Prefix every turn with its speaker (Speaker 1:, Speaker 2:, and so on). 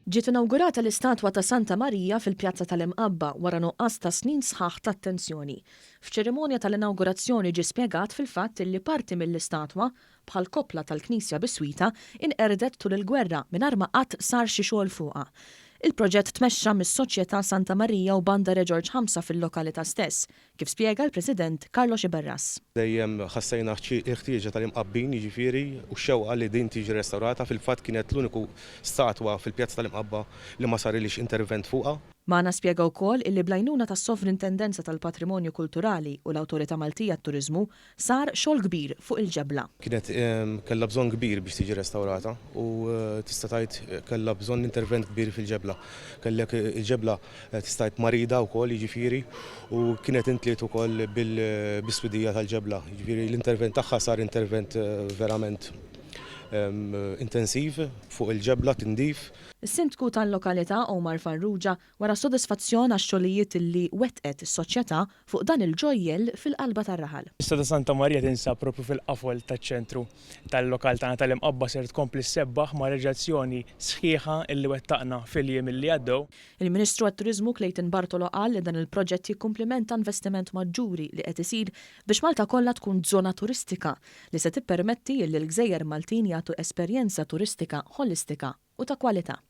Speaker 1: Ġiet inaugurata l-istatwa ta' Santa Marija fil-Pjazza tal-Imqabba wara nuqqas ta' snin sħaħ ta' attenzjoni. F'ċerimonja tal-inaugurazzjoni ġie spjegat fil-fatt li parti mill-istatwa bħal kopla tal-Knisja Biswita inqerdet tul il-gwerra mingħajr ma qatt sar xi xogħol fuqha. Il-proġett tmexxa mis-Soċjetà Santa Marija u Banda Re Ġorġ Ħamsa fil-lokalità stess, kif spjega l-President Carlo Xiberras.
Speaker 2: Dejjem ħassejna ħtieġa tal-imqabbin jiġifieri u x-xewqa li din tiġi restaurata fil-fatt kienet l-uniku statwa fil-Pjazza tal-Imqabba li ma sarilix intervent fuqha.
Speaker 1: Magħna spjega wkoll illi bl-għajnuna tas-Sovrintendenza tal-Patrimonju Kulturali u l-Awtorità Maltija t-Turiżmu sar xogħol kbir fuq il-ġebla.
Speaker 2: Kienet kellha bżonn kbir biex tiġi restaurata u tista' tgħid kellha bżonn intervent kbir fil-ġebla. Kellek il-ġebla tista' tgħid marida wkoll jiġifieri u kienet intliet ukoll bil-biswidija tal-ġebla. Jiġifieri l-intervent tagħha sar intervent verament intensiv fuq il-ġebla tindif.
Speaker 1: Is-Sindku tal-lokalità Omar Farrugia wara sodisfazzjon għax-xogħlijiet li wettqet is-soċjetà fuq dan il-ġojjel fil-qalba tar-raħal.
Speaker 3: Is-Sota Santa Marija tinsab propju fil-qafol taċ-ċentru tal-lokal tagħna tal-Imqabba ser tkompli sebbaħ ma' reġazzjoni sħiħa illi wettaqna fil-jiem illi għaddew.
Speaker 1: Il-Ministru għat-Turiżmu Clayton Bartolo qal li dan il-proġett jikkumplimenta investiment maġġuri li qed isir biex Malta kollha tkun żona turistika li se tippermetti li l-Gżejjer Maltin jagħtu esperjenza turistika holistika u ta' kwalità.